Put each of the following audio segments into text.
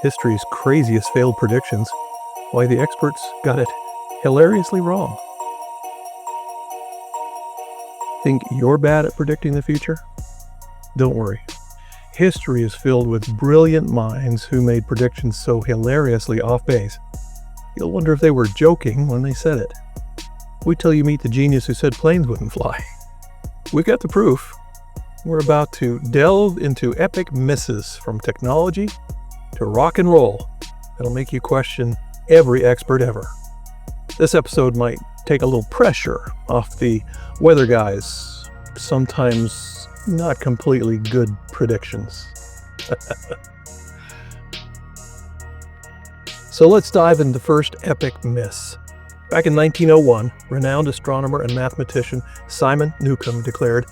history's craziest failed predictions, why the experts got it hilariously wrong. Think you're bad at predicting the future? Don't worry. History is filled with brilliant minds who made predictions so hilariously off base, you'll wonder if they were joking when they said it. Wait till you meet the genius who said planes wouldn't fly. We've got the proof. We're about to delve into epic misses from technology to rock and roll that'll make you question every expert ever. This episode might take a little pressure off the weather guys' sometimes not completely good predictions. So let's dive into the first epic miss. Back in 1901, renowned astronomer and mathematician Simon Newcomb declared,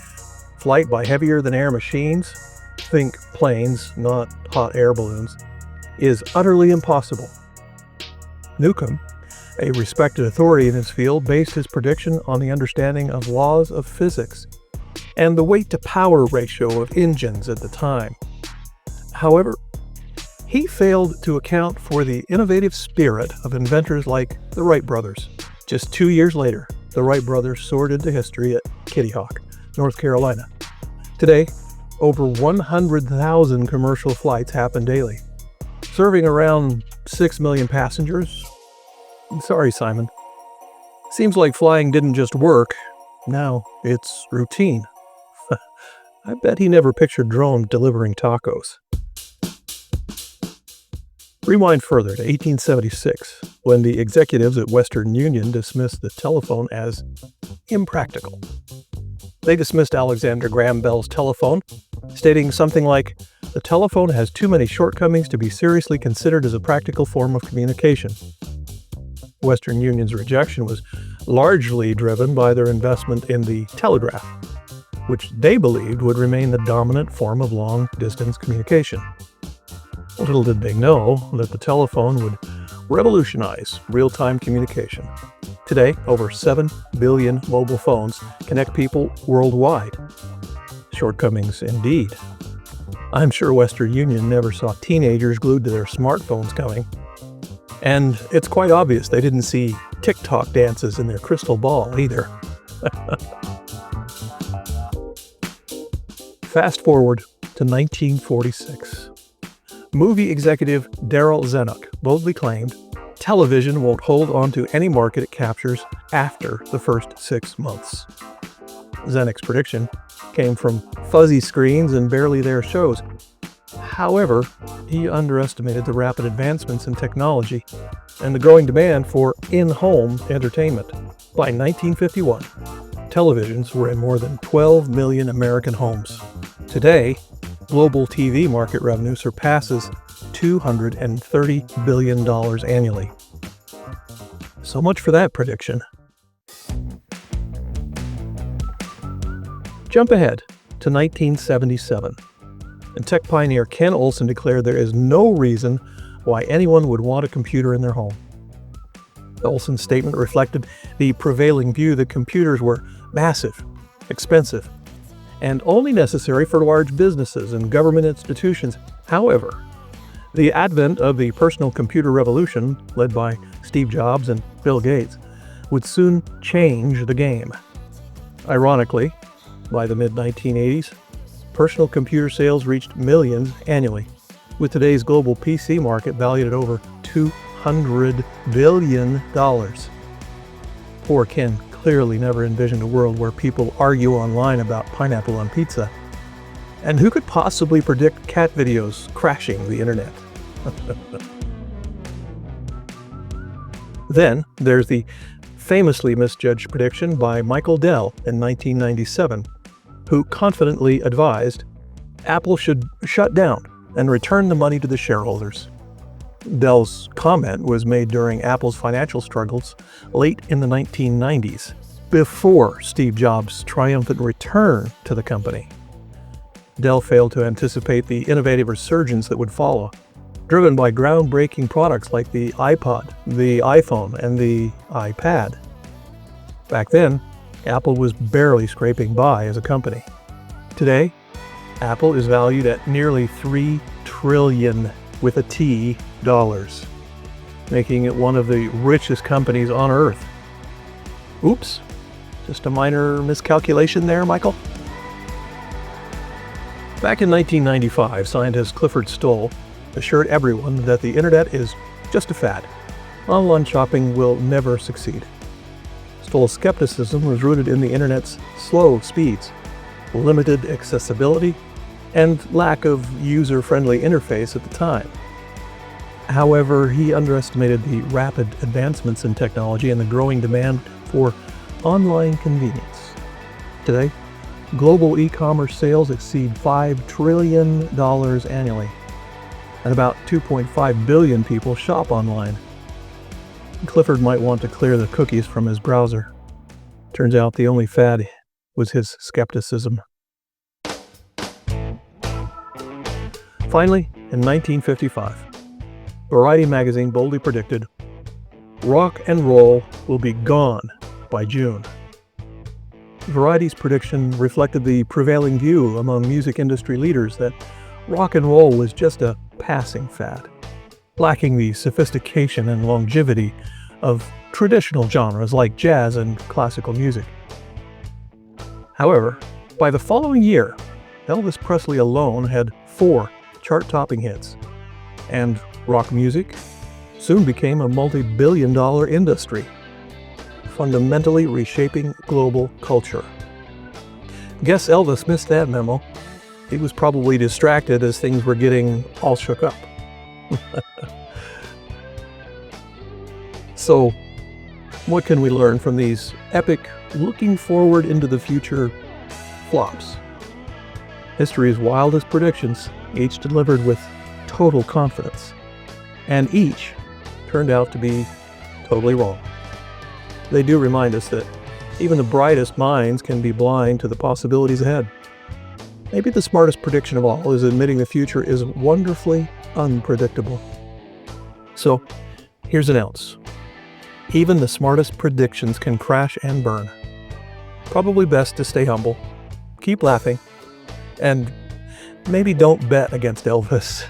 "Flight by heavier-than-air machines, think planes, not hot air balloons, is utterly impossible." Newcomb, a respected authority in his field, based his prediction on the understanding of laws of physics and the weight-to-power ratio of engines at the time. However, he failed to account for the innovative spirit of inventors like the Wright brothers. Just 2 years later, the Wright brothers soared into history at Kitty Hawk, North Carolina. Today, over 100,000 commercial flights happen daily, serving around 6 million passengers. Sorry, Simon. Seems like flying didn't just work, now it's routine. I bet he never pictured drones delivering tacos. Rewind further to 1876, when the executives at Western Union dismissed the telephone as impractical. They dismissed Alexander Graham Bell's telephone, stating something like, "The telephone has too many shortcomings to be seriously considered as a practical form of communication." Western Union's rejection was largely driven by their investment in the telegraph, which they believed would remain the dominant form of long-distance communication. Little did they know that the telephone would revolutionize real-time communication. Today, over 7 billion mobile phones connect people worldwide. Shortcomings indeed. I'm sure Western Union never saw teenagers glued to their smartphones coming. And it's quite obvious they didn't see TikTok dances in their crystal ball either. Fast forward to 1946. Movie executive Darryl Zanuck boldly claimed, "Television won't hold on to any market it captures after the first 6 months." Zanuck's prediction came from fuzzy screens and barely there shows. However, he underestimated the rapid advancements in technology and the growing demand for in-home entertainment. By 1951, televisions were in more than 12 million American homes. Today, global TV market revenue surpasses $230 billion annually. So much for that prediction. Jump ahead to 1977. And tech pioneer Ken Olsen declared there is no reason why anyone would want a computer in their home. Olsen's statement reflected the prevailing view that computers were massive, expensive, and only necessary for large businesses and government institutions. However, the advent of the personal computer revolution, led by Steve Jobs and Bill Gates, would soon change the game. Ironically, by the mid-1980s, personal computer sales reached millions annually, with today's global PC market valued at over $200 billion. Poor Ken clearly never envisioned a world where people argue online about pineapple on pizza. And who could possibly predict cat videos crashing the internet? Then there's the famously misjudged prediction by Michael Dell in 1997, who confidently advised Apple should shut down and return the money to the shareholders. Dell's comment was made during Apple's financial struggles late in the 1990s, before Steve Jobs' triumphant return to the company. Dell failed to anticipate the innovative resurgence that would follow, driven by groundbreaking products like the iPod, the iPhone, and the iPad. Back then, Apple was barely scraping by as a company. Today, Apple is valued at nearly $3 trillion. with a T, dollars, making it one of the richest companies on Earth. Oops, just a minor miscalculation there, Michael. Back in 1995, scientist Clifford Stoll assured everyone that the internet is just a fad. Online shopping will never succeed. Stoll's skepticism was rooted in the internet's slow speeds, limited accessibility, and lack of user-friendly interface at the time. However, he underestimated the rapid advancements in technology and the growing demand for online convenience. Today, global e-commerce sales exceed $5 trillion annually, and about 2.5 billion people shop online. Clifford might want to clear the cookies from his browser. Turns out the only fad was his skepticism. Finally, in 1955, Variety magazine boldly predicted, "Rock and roll will be gone by June." Variety's prediction reflected the prevailing view among music industry leaders that rock and roll was just a passing fad, lacking the sophistication and longevity of traditional genres like jazz and classical music. However, by the following year, Elvis Presley alone had 4 chart-topping hits, and rock music soon became a multi-billion-dollar industry, fundamentally reshaping global culture. Guess Elvis missed that memo. He was probably distracted as things were getting all shook up. So, what can we learn from these epic, looking forward into the future flops? History's wildest predictions, each delivered with total confidence, and each turned out to be totally wrong. They do remind us that even the brightest minds can be blind to the possibilities ahead. Maybe the smartest prediction of all is admitting the future is wonderfully unpredictable. So, here's an ounce. Even the smartest predictions can crash and burn. Probably best to stay humble, keep laughing, and maybe don't bet against Elvis.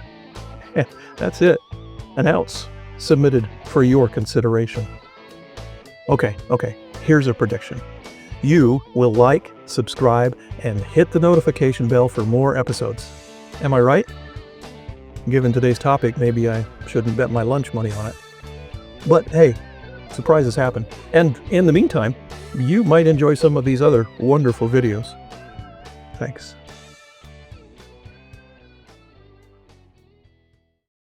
That's it. An ounce submitted for your consideration. Okay, here's a prediction. You will like, subscribe, and hit the notification bell for more episodes. Am I right? Given today's topic, maybe I shouldn't bet my lunch money on it. But hey, surprises happen. And in the meantime, you might enjoy some of these other wonderful videos. Thanks.